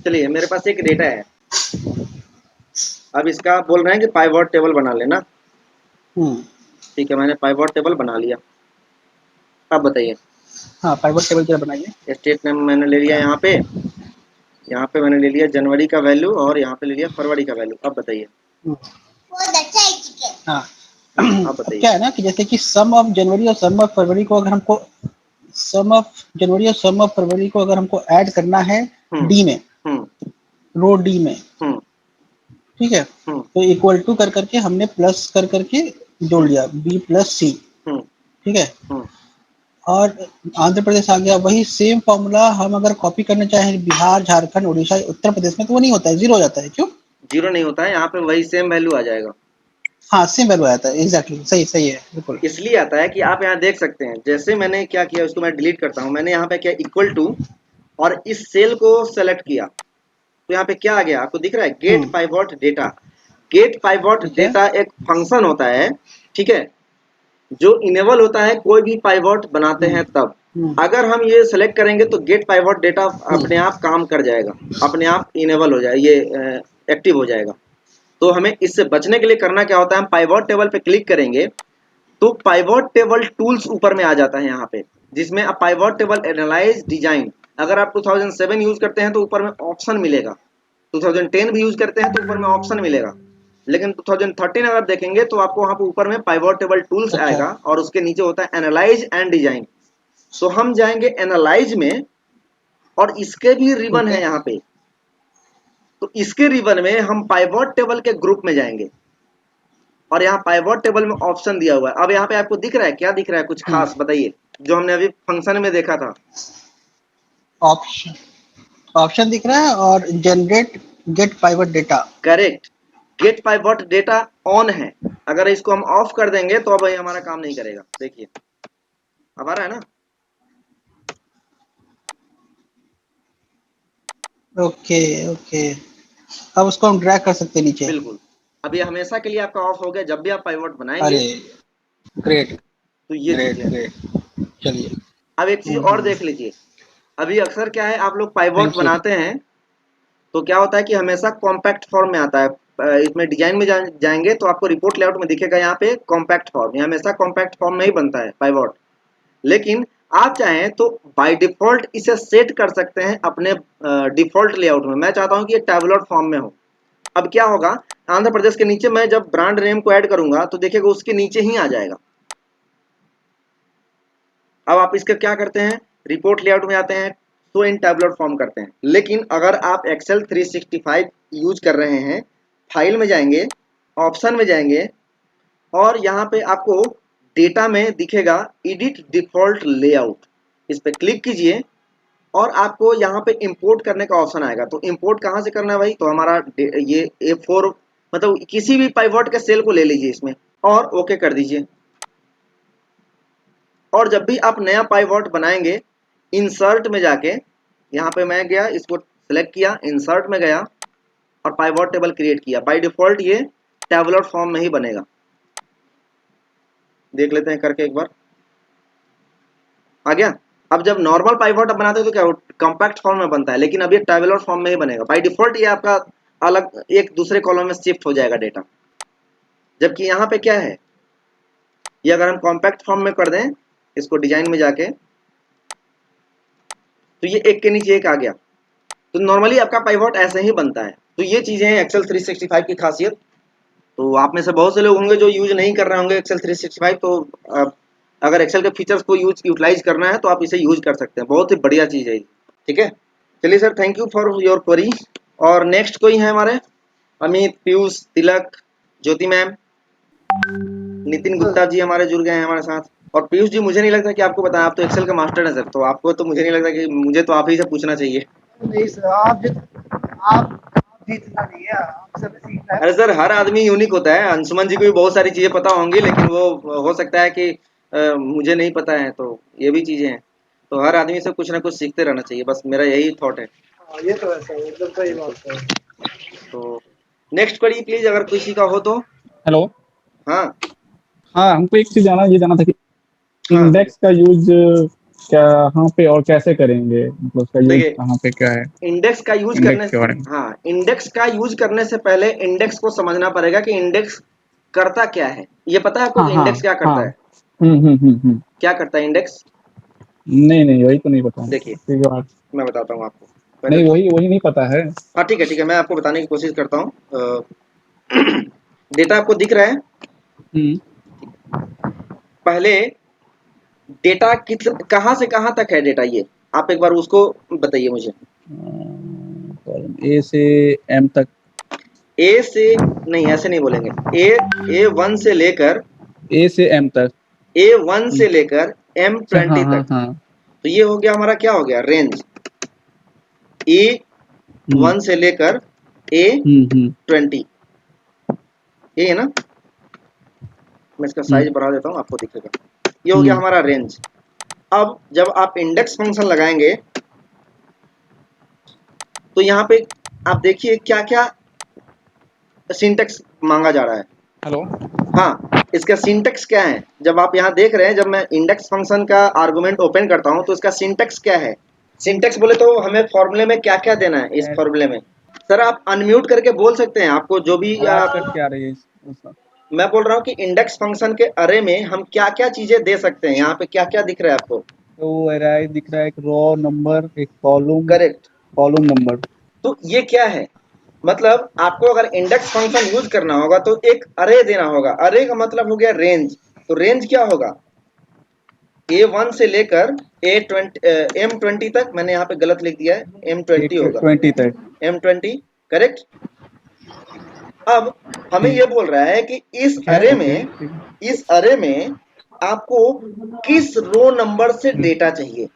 चलिए मेरे पास एक डेटा है, अब इसका बोल रहे हैं कि पाइवट टेबल बना लेना। हम्म, ठीक है, मैंने पाइवट टेबल बना लिया। अब बताइए, हाँ पाइवट टेबल जरा बनाइए। स्टेट नेम मैंने ले लिया यहाँ पे मैंने ले लिया जनवरी का वैल्यू और यहाँ पे ले लिया फरवरी का वैल्यू। अब बताइए। हम्म, हाँ अब अब बताइए। क्या है ना कि जैसे कि सम ऑफ जनवरी और सम ऑफ फरवरी को अगर हमको सम ऑफ जनवरी और सम ऑफ फरवरी को अगर हमको ऐड करना है हम्म डी में, हम्म रो डी में, हम्म ठीक है, हम्म तो इक्वल टू कर करके हमने प्लस कर करके जोड़ लिया बी प्लस सी, हम्म ठीक है, हम्म और आंध्र प्रदेश आ गया। वही सेम फॉर्मूला हम अगर कॉपी करना चाहें बिहार, झारखंड, उड़ीसा, उत्तर प्रदेश में, तो वो नहीं होता है, जीरो हो जाता है। क्यों? जीरो नहीं होता है, यहाँ पे वही सेम वैल्यू आ जाएगा। हाँ सेम वैल्यू आता है, एग्जैक्टली सही सही है बिल्कुल। इसलिए आता है कि आप यहाँ देख सकते हैं, जैसे मैंने क्या किया उसको मैं डिलीट करता हूँ। मैंने यहाँ पे क्या इक्वल टू और इस सेल को सेलेक्ट किया, तो यहाँ पे क्या आ गया आपको दिख रहा है, get pivot data. Get pivot ठीक है। डेटा एक फंक्शन होता है, ठीक है, जो इनेबल होता है कोई भी पाइवट बनाते हैं तब। अगर हम ये सेलेक्ट करेंगे तो गेट पाइवट डेटा अपने आप काम कर जाएगा, अपने आप इनेबल हो जाए, ये एक्टिव हो जाएगा। तो हमें इससे बचने के लिए करना क्या होता है, हम पाइवट टेबल पे क्लिक करेंगे तो पाइवट टेबल टूल्स ऊपर में आ जाता है यहाँ पे, जिसमें अब पाइवट टेबल एनालाइज डिजाइन। अगर आप 2007 यूज करते हैं तो ऊपर में ऑप्शन मिलेगा, 2010 भी यूज करते हैं तो ऊपर में ऑप्शन मिलेगा, लेकिन 2013 अगर देखेंगे तो आपको वहां पर ऊपर में पाइवट टेबल टूल्स आएगा और उसके नीचे होता है एनालाइज एंड डिजाइन। तो हम जाएंगे एनालाइज में और इसके भी रिबन है यहाँ पे, तो इसके रिबन में हम पाइवट टेबल के ग्रुप में जाएंगे और यहाँ पाइवट टेबल में ऑप्शन दिया हुआ है। अब यहाँ पे आपको दिख रहा है, क्या दिख रहा है कुछ खास बताइए, जो हमने अभी फंक्शन में देखा था। ऑप्शन ऑप्शन दिख रहा है और generate get pivot data. Correct, get pivot data on है। अगर इसको हम ऑफ कर देंगे तो अब ये हमारा काम नहीं करेगा। देखिए अब आ रहा है ना। ओके ओके, अब उसको हम ड्रैग कर सकते हैं नीचे। बिल्कुल, अब ये हमेशा के लिए आपका ऑफ हो गया। जब भी आप पाइवट बनाएंगे अरे ग्रेट तो ये ग्रेट चीजें। ग्रेट, चलिए अब एक चीज और देख लीजिए, अभी अक्सर क्या है आप लोग पाइवट थैंक यू। बनाते हैं तो क्या होता है कि हमेशा कॉम्पैक्ट फॉर्म में आता है। इसमें डिजाइन में जाएंगे तो आपको रिपोर्ट लेआउट में दिखेगा यहाँ पे कॉम्पैक्ट फॉर्म, ये हमेशा कॉम्पैक्ट फॉर्म में ही बनता है पाइवट। लेकिन आप चाहें तो बाय डिफॉल्ट इसे सेट कर सकते हैं अपने डिफॉल्ट लेआउट में। मैं चाहता हूं कि ये टैबुलर फॉर्म में हो। अब क्या होगा, आंध्र प्रदेश के नीचे मैं जब ब्रांड नेम को ऐड करूंगा तो देखिएगा उसके नीचे ही आ जाएगा। अब आप इसका क्या करते हैं, रिपोर्ट लेआउट में आते हैं, शो इन टैबुलर फॉर्म करते हैं। लेकिन अगर आप एक्सेल 365 यूज कर रहे हैं, फाइल में जाएंगे, ऑप्शन में जाएंगे और यहाँ पे आपको डेटा में दिखेगा एडिट डिफॉल्ट लेआउट, इस पे क्लिक कीजिए और आपको यहाँ पे इंपोर्ट करने का ऑप्शन आएगा। तो इंपोर्ट कहाँ से करना है भाई, तो हमारा ये A4 मतलब किसी भी पाइवट के सेल को ले लीजिए इसमें और ओके कर दीजिए। और जब भी आप नया पाइवट बनाएंगे, इंसर्ट में जाके यहाँ पे मैं गया, इसको सिलेक्ट किया, इंसर्ट में गया और पाइवट टेबल क्रिएट किया। बाय डिफॉल्ट ये टैबुलर फॉर्म में ही बनेगा। देख लेते हैं करके एक बार, आ गया। अब जब नॉर्मल पाइवट बनाते हैं तो क्या कॉम्पैक्ट फॉर्म में बनता है, लेकिन अब ये टैबुलर फॉर्म में ही बनेगा। बाय डिफॉल्ट ये आपका अलग एक दूसरे कॉलम में शिफ्ट हो जाएगा डेटा। जबकि यहाँ पे क्या है, ये अगर हम कॉम्पैक्ट फॉर्म में कर दें, इसको डिजाइन में जाके, तो ये एक के नीचे एक आ गया। तो नॉर्मली आपका पाइवट ऐसे ही बनता है। तो ये चीजें हैं एक्सेल 365 की खासियत। तो आप में से बहुत से लोग होंगे जो यूज नहीं कर रहे होंगे एक्सेल 365, तो अगर एक्सेल के फीचर्स को यूटिलाइज करना है तो आप इसे यूज कर सकते हैं, बहुत ही बढ़िया चीज है। ठीक है, चलिए sir, thank you for your query. और नेक्स्ट कोई है हमारे, अमित, पीयूष, तिलक, ज्योति मैम, नितिन गुप्ता जी हमारे जुड़ गए हैं हमारे साथ। और पीयूष जी, मुझे नहीं लगता कि आपको बताया, आप तो एक्सेल के मास्टर हैं सर, तो आपको तो मुझे नहीं लगता कि, मुझे तो आप ही से पूछना चाहिए। नहीं सर, आप जीतना नहीं है, आप सब सीखना है। अरे सर, हर आदमी यूनिक होता है। अंशुमन जी को भी बहुत सारी चीजें पता होंगी, लेकिन वो हो सकता है कि मुझे नहीं पता है, तो ये भी चीजें हैं। तो हर आदमी से कुछ ना कुछ सीखते रहना चाहिए, बस मेरा यही थॉट है। हाँ, ये तो है सर, एकदम सही बात है। तो नेक्स्ट क्वेरी प्लीज, अगर किसी का हो तो। हेलो। हाँ हाँ, हमको एक चीज ये जाना था कि हाँ इंडेक्स का यूज कहाँ पे और कैसे करेंगे, मतलब उसका यूज देखिए, कहाँ पे क्या है, इंडेक्स का यूज करने इंडेक्स के बारे में? हाँ, इंडेक्स का यूज करने से पहले इंडेक्स को समझना पड़ेगा कि इंडेक्स करता क्या है। ये पता है आपको हाँ कि हाँ इंडेक्स क्या हाँ। करता है? क्या करता है इंडेक्स? नहीं नहीं, वही तो नहीं पता है। देखिए, ठीक है बात। मैं बताता हूँ आपको पहले नहीं, तो। वही वही नहीं पता है। हाँ ठीक है, मैं आपको बताने की कोशिश करता हूँ। डेटा आपको दिख रहा है? हम्म। पहले डेटा किस कहाँ से कहाँ तक है डेटा, ये आप एक बार उसको बताइए मुझे। ए से एम तक। ए से नहीं, ऐसे नहीं बोलेंगे। A1 से लेकर ए से एम तक। A1 से लेकर अच्छा, हाँ M20 हाँ तक। हाँ। तो ये हो गया हमारा, क्या हो गया, रेंज। A1 से लेकर A20, ये है ना। मैं इसका साइज बढ़ा देता हूँ, आपको दिखेगा। ये हो गया हमारा रेंज। अब जब आप इंडेक्स फंक्शन लगाएंगे तो यहाँ पे आप देखिए क्या क्या सिंटेक्स मांगा जा रहा है। हेलो। हाँ, इसका सिंटेक्स क्या है, जब आप यहाँ देख रहे हैं, जब मैं इंडेक्स फंक्शन का आर्गुमेंट ओपन करता हूँ तो इसका सिंटेक्स क्या है। सिंटेक्स बोले तो हमें फॉर्मूले में क्या क्या देना है। इस फॉर्मूले में सर आप अनम्यूट करके बोल सकते हैं, आपको जो भी आवाज कट के आ रही है उसका। मैं बोल रहा हूँ कि इंडेक्स फंक्शन के अरे में हम क्या क्या चीजें दे सकते हैं। यहाँ पे क्या क्या दिख रहा है आपको? तो एराई दिख रहा है, एक रो नंबर, एक कॉलम, करेक्ट। Column number. तो ये क्या है, मतलब आपको अगर इंडेक्स फंक्शन यूज करना होगा तो एक अरे देना होगा। अरे का मतलब हो गया रेंज। तो रेंज क्या होगा, A1 से लेकर M20 तक। मैंने यहाँ पे गलत लिख दिया है, M20 होगा, 20 तक। M20 correct. अब हमें ये बोल रहा है कि इस ठीक है, अरे ओके, में, ठीक है। इस अरे में आपको किस रो नंबर से डेटा चाहिए।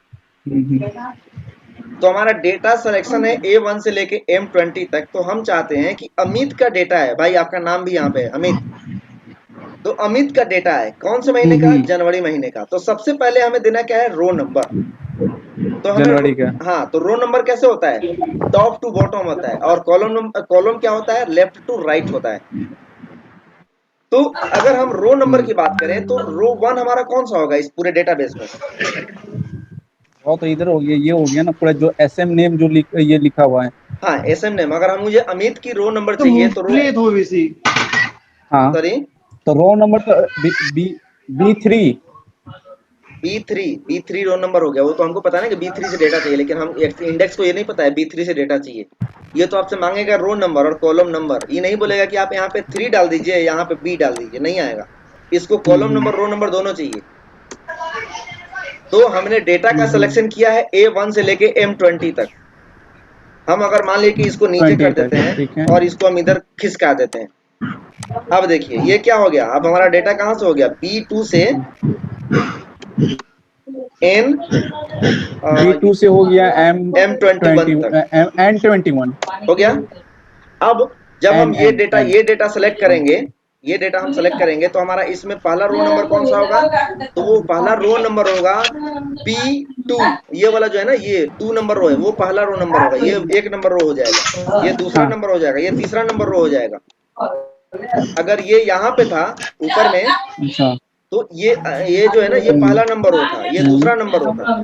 तो हमारा डेटा सिलेक्शन है A1 से लेके M20 तक। तो हम चाहते हैं कि अमित का डेटा है, भाई आपका नाम भी यहाँ पे है अमित। तो अमित का डेटा है कौन से महीने का, जनवरी महीने का। तो सबसे पहले हमें देना क्या है, रो नंबर। तो हमें जनवरी का। हाँ, तो रो नंबर कैसे होता है, टॉप टू बॉटम होता है। और कॉलम क्या होता है, लेफ्ट टू राइट होता है। तो अगर हम रो नंबर की बात करें तो रो 1 हमारा कौन सा होगा इस पूरे डेटाबेस में? वो तो इधर हो गया, ये हो गया ना पूरा, जो एसएम नेम जो ये लिखा हुआ है। हाँ, एसएम नेम। अगर हम मुझे अमित की रो नंबर तो चाहिए तो रो, प्ले दो वैसी। हाँ, सॉरी, तो रो नंबर तो B3। B3 रो नंबर हो गया। वो तो हमको पता है ना कि B3 से डेटा चाहिए, लेकिन हम इंडेक्स को ये नहीं पता है B3 से डेटा चाहिए। ये तो आपसे मांगेगा रो नंबर और कॉलम नंबर। ये नहीं बोलेगा कि आप यहाँ पे 3 डाल दीजिए, यहाँ पे B डाल दीजिए, नहीं आएगा। इसको कॉलम नंबर रो नंबर दोनों चाहिए। तो हमने डेटा का सिलेक्शन किया है A1 से लेके M20 तक। हम अगर मान लीजिए कि इसको नीचे कर 20 तक, देते ठीक हैं है। और इसको हम इधर खिसका देते हैं। अब देखिए ये क्या हो गया, अब हमारा डेटा कहाँ से हो गया, B2 से N B2 से हो गया M21 तक N21 हो गया। अब जब हम N ये डेटा सेलेक्ट करेंगे, ये डेटा हम सेलेक्ट करेंगे तो हमारा इसमें पहला रो नंबर कौन सा होगा, तो वो पहला रो नंबर होगा B2। ये वाला जो है ना, ये 2 नंबर रो है, वो पहला रो नंबर होगा। ये 1 नंबर रो हो जाएगा, ये दूसरा हाँ। नंबर हो जाएगा, ये तीसरा नंबर रो हो जाएगा। अगर ये यहाँ पे था ऊपर में, अच्छा। तो ये जो है ना, ये पहला नंबर रो था, ये दूसरा नंबर रो था।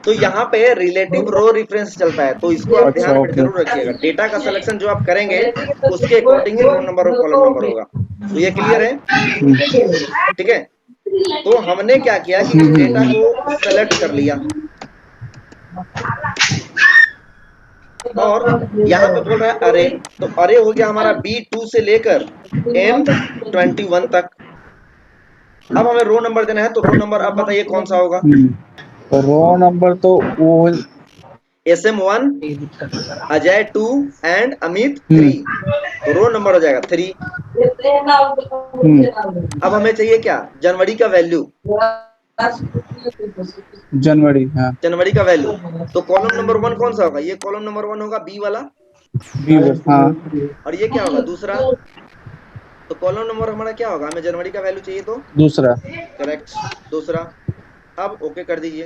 तो यहाँ पे रिलेटिव रो रेफरेंस चलता है, तो इसको आप अच्छा, ध्यान में ओके। जरूर रखिएगा। डेटा का सिलेक्शन जो आप करेंगे उसके अकॉर्डिंग ही रो नंबर और कॉलम नंबर होगा। तो ये क्लियर है, ठीक है। तो हमने क्या किया कि इस डेटा को सेलेक्ट कर लिया और यहाँ पे बोल रहा है अरे। तो अरे हो गया हमारा B2 से लेकर M21 तक। अब हमें रो नंबर देना है, तो रो नंबर अब बताइए कौन सा होगा। तो रो नंबर तो वो SM1, अजय 2 एंड अमित 3। तो रो नंबर हो जाएगा 3। अब हमें चाहिए क्या, जनवरी का वैल्यू, जनवरी, हाँ। जनवरी का वैल्यू। तो कॉलम नंबर 1 कौन सा होगा, ये कॉलम नंबर 1 होगा B वाला। हाँ। और ये क्या होगा, दूसरा। तो कॉलम नंबर हमारा क्या होगा, हमें जनवरी का वैल्यू चाहिए तो दूसरा। करेक्ट, दूसरा। अब ओके कर दीजिए,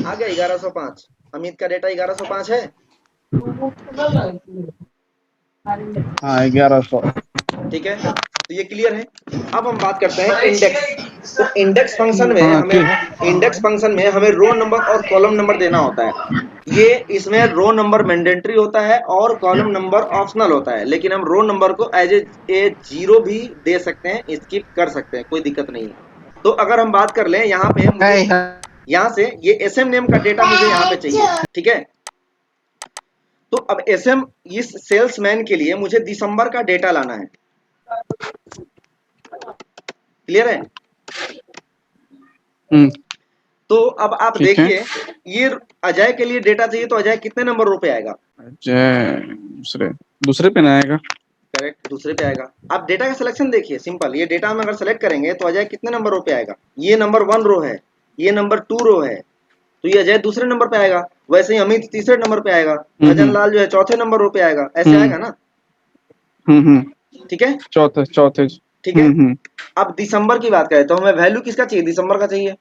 आ गया 1105। अमित का डेटा 1105 है। हाँ, 1100। ठीक है, तो ये क्लियर है। अब हम बात करते हैं इंडेक्स। तो इंडेक्स फंक्शन में हाँ, हमें रो नंबर और कॉलम नंबर देना होता है। ये इसमें रो नंबर मैंडेटरी होता है और कॉलम नंबर ऑप्शनल होता है, लेकिन हम रो नंबर को एज ए 0 भी दे सकते हैं, स्किप कर सकते हैं, कोई दिक्कत नहीं है। तो अगर हम बात कर लें यहाँ पे, मुझे यहाँ से ये एसएम नेम का डेटा मुझे यहाँ पे चाहिए, ठीक है। तो अब एसएम इस सेल्समैन के लिए मुझे दिसंबर का डेटा लाना है, क्लियर है। तो अब आप ठीक है। देखिए, ये अजय के लिए डेटा चाहिए, तो अजय कितने नंबर रो पे आएगा? दूसरे पे ना आएगा। करेक्ट, दूसरे पे आएगा। आप डेटा का सिलेक्शन देखिए, सिंपल। ये डेटा हम अगर सेलेक्ट करेंगे तो अजय कितने नंबर रो पे आएगा? ये नंबर 1 रो है, ये नंबर 2 रो है, तो ये अजय दूसरे नंबर पे आएगा। वैसे ही अमित तीसरे नंबर पे आएगा, भजन लाल जो है चौथे नंबर रो पे आएगा, ऐसे आएगा ना। ठीक है, चौथे ठीक है। अब दिसंबर की बात करें तो हमें वैल्यू किसका चाहिए? दिसंबर का चाहिए।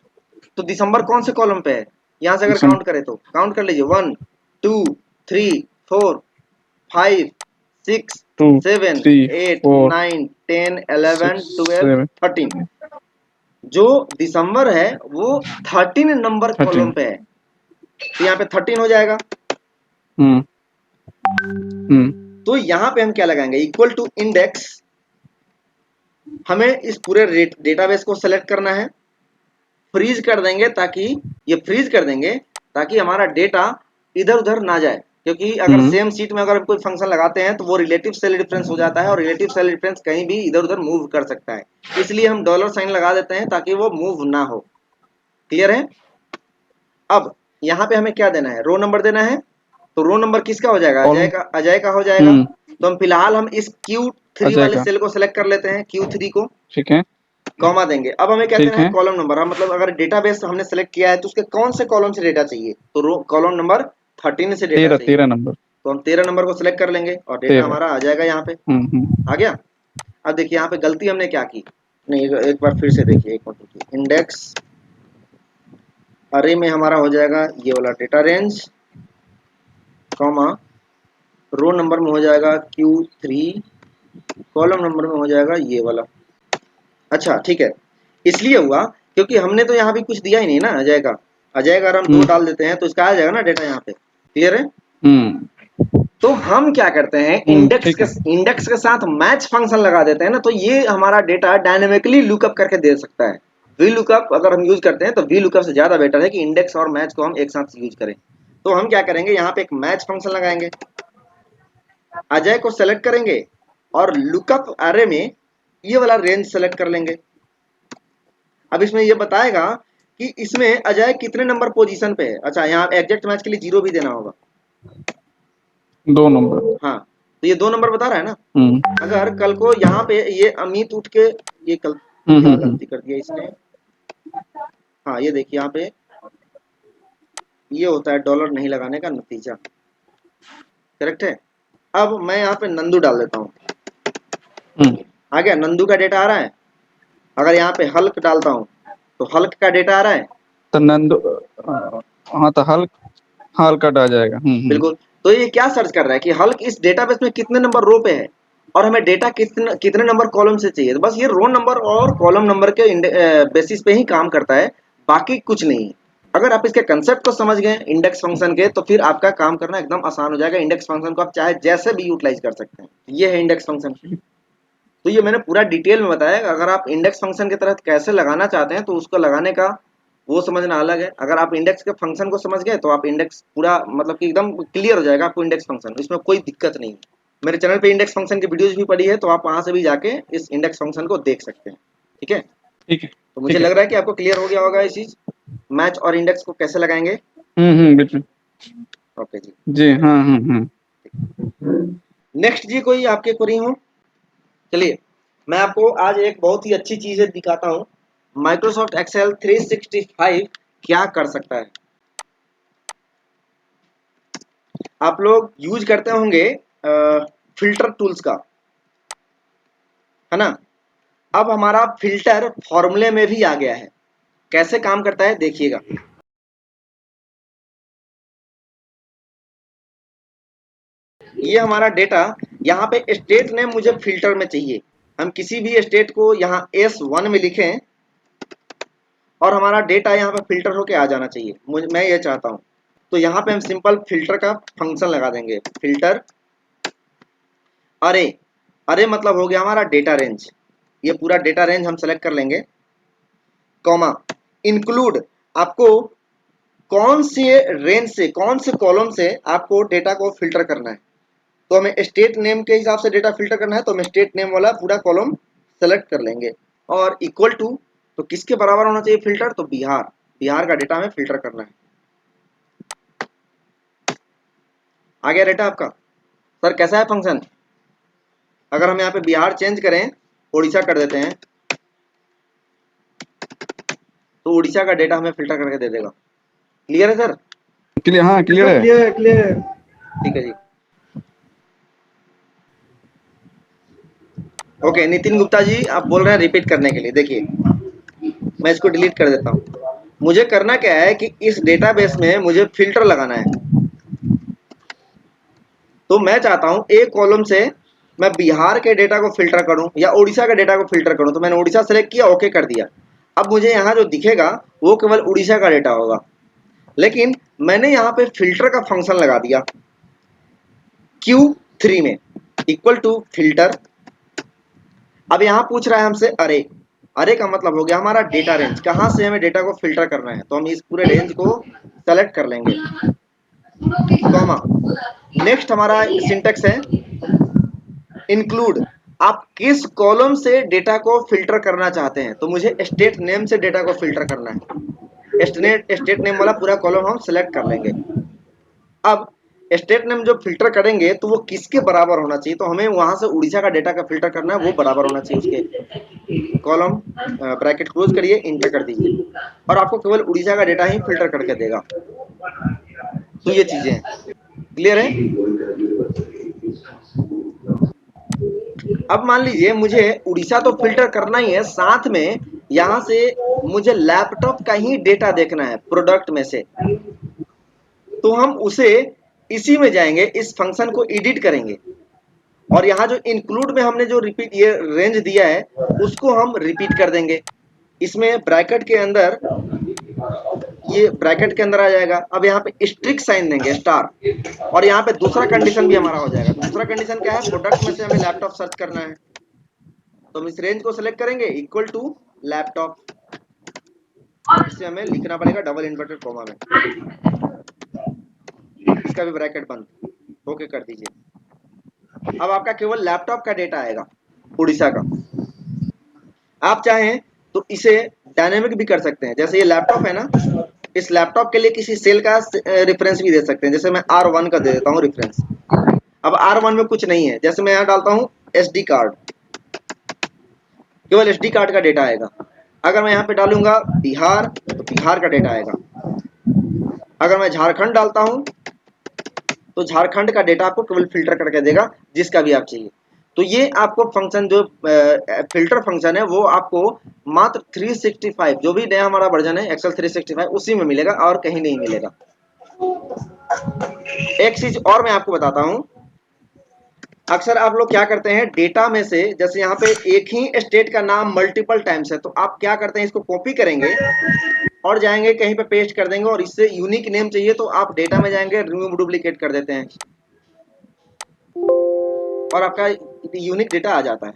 तो दिसंबर कौन से कॉलम पे है? यहां से अगर काउंट करें तो काउंट कर लीजिए, 1 2 3 4 5 6 7 8 9 10 11 12 13। जो दिसंबर है वो 13 नंबर कॉलम पे है, तो यहाँ पे 13 हो जाएगा। तो यहाँ पे हम क्या लगाएंगे? Equal to index. हमें इस पूरे डेटाबेस को सेलेक्ट करना है, फ्रीज कर देंगे, ताकि ये फ्रीज कर देंगे ताकि हमारा डेटा इधर उधर ना जाए, क्योंकि अगर सेम सीट में अगर हम कोई फंक्शन लगाते हैं तो वो रिलेटिव सेल डिफरेंस हो जाता है, और रिलेटिव सेल डिफरेंस कहीं भी इधर उधर मूव कर सकता है। इसलिए हम $साइन लगा देते हैं ताकि वो मूव ना हो। क्लियर है। अब यहाँ पे हमें क्या देना है? रो नंबर देना है। तो रो नंबर किसका हो जाएगा? अजय का हो जाएगा। तो हम फिलहाल हम इस Q3 वाले सेल को सिलेक्ट कर लेते हैं, Q3 को, ठीक है, कॉमा देंगे। अब हमें क्या देना है? Column number. मतलब अगर डेटाबेस हमने सेलेक्ट किया है तो उसके कौन से कॉलम से डेटा चाहिए? तो कॉलम नंबर 13 से डेटा चाहिए। 13 नंबर। तो हम 13 नंबर को सिलेक्ट कर लेंगे और डेटा हमारा आ जाएगा यहाँ पे। आ गया। अब देखिए यहाँ पे गलती हमने क्या की, नहीं एक बार फिर से देखिए, एक मिनट। इंडेक्स अरे में हमारा हो जाएगा ये वाला data range, comma row number में हो जाएगा Q3, कॉलम नंबर में हो जाएगा ये वाला। अच्छा ठीक है, इसलिए हुआ क्योंकि हमने तो यहाँ भी कुछ दिया ही नहीं ना अजय का। अजय का अगर हम 2 डाल देते हैं तो इसका आ जाएगा ना डेटा यहाँ पे। क्लियर है। तो हम क्या करते हैं, इंडेक्स के साथ मैच फंक्शन लगा देते हैं ना, तो ये हमारा डेटा डायनेमिकली लुकअप करके दे सकता है। वी लुकअप अगर हम यूज करते हैं तो वी लुकअप से ज्यादा बेटर है कि इंडेक्स और मैच को हम एक साथ यूज करें। तो हम क्या करेंगे, यहाँ पे एक मैच फंक्शन लगाएंगे, अजय को सेलेक्ट करेंगे और लुकअप अरे में ये वाला रेंज सेलेक्ट कर लेंगे। अब इसमें ये बताएगा कि इसमें अजय कितने नंबर पोजीशन पे है। अच्छा, यहाँ एग्जैक्ट मैच के लिए 0 भी देना होगा, 2 नंबर। हाँ, तो ये 2 नंबर बता रहा है ना। अगर कल को यहाँ पे ये अमित उठ के ये गलती कर दिया इसने। हाँ ये देखिए यहाँ पे ये होता है डॉलर नहीं लगाने का नतीजा। करेक्ट है। अब मैं यहाँ पे नंदू डाल देता हूँ, आ गया, नंदू का डेटा आ रहा है। अगर यहाँ पे हल्क डालता हूँ तो हल्क का डेटा आ रहा है। तो नंदू, हाँ, तो हल्क आ जाएगा। बिल्कुल। तो ये क्या सर्च कर रहा है कि हल्क इस डेटाबेस में कितने नंबर रो पे है और हमें डेटा कितने नंबर कॉलम से चाहिए। तो बस ये रो नंबर और कॉलम नंबर के बेसिस पे ही काम करता है, बाकी कुछ नहीं। अगर आप इसके कंसेप्ट को समझ गए इंडेक्स फंक्शन के, तो फिर आपका काम करना एकदम आसान हो जाएगा। इंडेक्स फंक्शन को आप चाहे जैसे भी यूटिलाइज कर सकते हैं। ये है इंडेक्स फंक्शन। तो ये मैंने पूरा डिटेल में बताया। अगर आप इंडेक्स फंक्शन के तहत कैसे लगाना चाहते हैं तो उसको लगाने का वो समझना अलग है। अगर आप इंडेक्स के फंक्शन को समझ गए तो आप इंडेक्स पूरा मतलब कि एकदम क्लियर हो जाएगा आपको इंडेक्स फंक्शन, इसमें कोई दिक्कत नहीं है। मेरे चैनल पे इंडेक्स फंक्शन की वीडियोज भी पड़ी है, तो आप वहां से भी जाके इस इंडेक्स फंक्शन को देख सकते हैं। ठीक है, ठीक है। तो मुझे लग रहा है कि आपको क्लियर हो गया होगा ये चीज, मैच और इंडेक्स को कैसे लगाएंगे। बिल्कुल। ओके जी, जी, हाँ। नेक्स्ट जी कोई आपके क्वेरी हो? चलिए मैं आपको आज एक बहुत ही अच्छी चीज दिखाता हूँ, माइक्रोसॉफ्ट एक्सेल 365 क्या कर सकता है। आप लोग यूज करते होंगे फिल्टर टूल्स का, है ना। अब हमारा फिल्टर फॉर्मूले में भी आ गया है। कैसे काम करता है देखिएगा। ये हमारा डेटा, यहाँ पे स्टेट नेम मुझे फिल्टर में चाहिए, हम किसी भी स्टेट को यहाँ S1 में लिखें और हमारा डेटा यहाँ पे फिल्टर होके आ जाना चाहिए, मैं ये चाहता हूँ। तो यहाँ पे हम सिंपल फिल्टर का फंक्शन लगा देंगे, फिल्टर अरे। अरे मतलब हो गया हमारा डेटा रेंज, ये पूरा डेटा रेंज हम सेलेक्ट कर लेंगे, कॉमा इंक्लूड, आपको कौन से रेंज से, कौन से कॉलम से आपको डेटा को फिल्टर करना है। तो हमें स्टेट नेम के हिसाब से डेटा फिल्टर करना है, तो हम स्टेट नेम वाला पूरा कॉलम सेलेक्ट कर लेंगे और इक्वल टू, तो किसके बराबर होना चाहिए फिल्टर, तो बिहार, बिहार का डेटा हमें फिल्टर करना है। आ गया डेटा आपका। सर कैसा है फंक्शन? अगर हम यहाँ पे बिहार चेंज करें, उड़ीसा कर देते हैं, तो उड़ीसा का डेटा हमें फिल्टर करके दे देगा। क्लियर है सर? क्लियर, हाँ क्लियर है, क्लियर क्लियर। ठीक है जी। ओके, नितिन गुप्ता जी आप बोल रहे हैं रिपीट करने के लिए। देखिए मैं इसको डिलीट कर देता हूँ। मुझे करना क्या है कि इस डेटाबेस में मुझे फिल्टर लगाना है। तो मैं चाहता हूँ एक कॉलम से मैं बिहार के डेटा को फिल्टर करूं या उड़ीसा के डेटा को फिल्टर करूं। तो मैंने उड़ीसा सेलेक्ट किया, ओके कर दिया। अब मुझे यहाँ जो दिखेगा वो केवल उड़ीसा का डेटा होगा, लेकिन मैंने यहाँ पे फिल्टर का फंक्शन लगा दिया Q3 में, इक्वल टू फिल्टर। अब यहाँ पूछ रहा है हमसे अरे। अरे का मतलब हो गया हमारा डेटा रेंज, कहाँ से हमें डेटा को फिल्टर करना है। तो हम इस पूरे रेंज को सेलेक्ट कर लेंगे, कॉमा नेक्स्ट हमारा सिंटेक्स है इंक्लूड, आप किस कॉलम से डेटा को फिल्टर करना चाहते हैं। तो मुझे स्टेट नेम से डेटा को फिल्टर करना है। स्टेट नेम वाला पूरा कॉलम हम सिलेक्ट कर लेंगे। अब स्टेट नेम जो फिल्टर करेंगे तो वो किसके बराबर होना चाहिए, तो हमें वहां से उड़ीसा का डेटा का फिल्टर करना है, वो बराबर होना चाहिए उसके। कॉलम ब्रैकेट क्लोज करिए, इंटर कर दीजिए और आपको केवल उड़ीसा का डेटा ही फिल्टर करके देगा। तो ये चीजें हैं, क्लियर है? अब मान लीजिए मुझे उड़ीसा तो फिल्टर करना ही है, साथ में यहाँ से मुझे लैपटॉप का ही डेटा देखना है प्रोडक्ट में से। तो हम उसे इसी में जाएंगे, इस फंक्शन को एडिट करेंगे और यहाँ जो इंक्लूड में हमने जो रिपीट ये रेंज दिया है उसको हम रिपीट कर देंगे। इसमें ब्रैकेट के अंदर, ये ब्रैकेट के अंदर आ जाएगा। अब यहाँ पे स्ट्रिक्ट साइन देंगे स्टार, और यहाँ पे दूसरा कंडीशन भी हमारा हो जाएगा। दूसरा कंडीशन क्या है, प्रोडक्ट में से हमें लैपटॉप सर्च करना है। तो हम इस रेंज को सिलेक्ट करेंगे, इक्वल टू लैपटॉप, इससे हमें लिखना पड़ेगा डबल इन्वर्टेड कॉमा में, इसका भी ब्रैकेट बंद, ओके कर दीजिए। अब आपका केवल लैपटॉप का डेटा आएगा उड़ीसा का। आप चाहें तो इसे डायनेमिक भी कर सकते हैं, जैसे ये लैपटॉप है ना, इस लैपटॉप के लिए किसी सेल का रेफरेंस भी दे सकते हैं। जैसे मैं R1 का दे देता हूँ रेफरेंस। अब R1 में कुछ नहीं है, जैसे मैं यहाँ डालता हूँ SD कार्ड, केवल SD कार्ड का डेटा आएगा। अगर मैं यहाँ पे डालूंगा बिहार, तो बिहार का डेटा आएगा। अगर मैं झारखंड डालता हूँ तो झारखंड का डेटा आपको केवल फिल्टर करके देगा, जिसका भी आप चाहिए। तो ये आपको फंक्शन जो फिल्टर फंक्शन है वो आपको मात्र 365, जो भी नया हमारा वर्जन है एक्सेल 365, उसी में मिलेगा और कहीं नहीं मिलेगा। एक चीज और मैं आपको बताता हूं, अक्सर आप लोग क्या करते हैं डेटा में से, जैसे यहाँ पे एक ही स्टेट का नाम मल्टीपल टाइम्स है, तो आप क्या करते हैं इसको कॉपी करेंगे और जाएंगे कहीं पे पेस्ट कर देंगे, और इससे यूनिक नेम चाहिए तो आप डेटा में जाएंगे रिमूव डुप्लीकेट कर देते हैं और आपका यूनिक डेटा आ जाता है।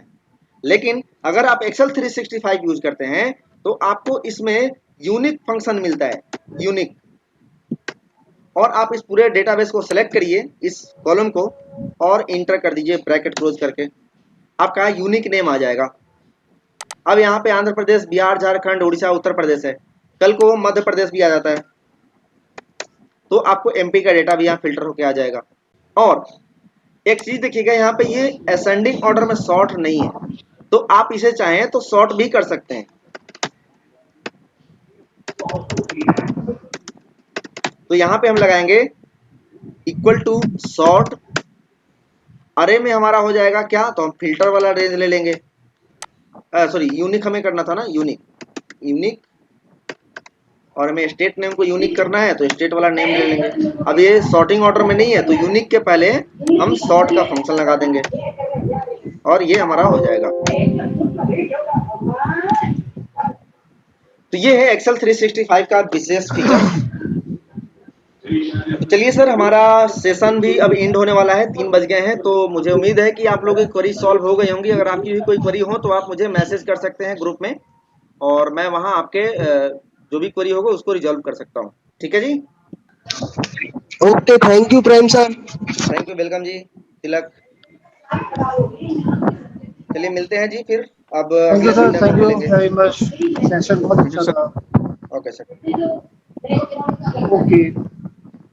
लेकिन अगर आप एक्सेल 365 यूज करते हैं तो आपको इसमें यूनिक फंक्शन मिलता है, यूनिक। और आप इस पूरे डेटाबेस को सेलेक्ट करिए, इस कॉलम को, और इंटर कर दीजिए ब्रैकेट क्लोज करके, आपका यूनिक नेम आ जाएगा। अब यहाँ पे आंध्र प्रदेश, बिहार, झारखंड, उड़ीसा, उत्तर प्रदेश है, कल को मध्य प्रदेश भी आ जाता है, तो आपको MP का डेटा भी यहाँ फिल्टर होके आ जाएगा। और एक चीज देखिएगा, यहाँ पे ये असेंडिंग ऑर्डर में सॉर्ट नहीं है, तो आप इसे चाहें तो सॉर्ट भी कर सकते हैं। तो यहाँ पे हम लगाएंगे इक्वल टू सॉर्ट, अरे में हमारा हो जाएगा क्या, तो हम फिल्टर वाला रेंज ले लेंगे, सॉरी यूनिक हमें करना था ना, यूनिक, और हमें स्टेट नेम को यूनिक करना है तो स्टेट वाला नेम ले लेंगे। अब ये सॉर्टिंग ऑर्डर में नहीं है तो यूनिक के पहले हम सॉर्ट का फंक्शन लगा देंगे। और ये हमारा हो जाएगा। तो ये है एक्सेल 365 का विशेष फीचर। तो चलिए सर, हमारा सेशन भी अब एंड होने वाला है, 3 बज गए हैं। तो मुझे उम्मीद है कि आप लोगों की क्वेरी सॉल्व हो गई होंगी। अगर आपकी भी कोई क्वेरी हो तो आप मुझे मैसेज कर सकते हैं ग्रुप में, और मैं वहां आपके जो भी क्वेरी होगा उसको रिजॉल्व कर सकता हूँ। ठीक है जी, okay, thank you Prem sir. Thank you, welcome जी तिलक। चलिए मिलते हैं जी फिर, अब थैंक यू अगले सर, संडे में थैंक यू मिलेंगे। Very much. सेशन बहुत अच्छा था। Okay sir. ओके।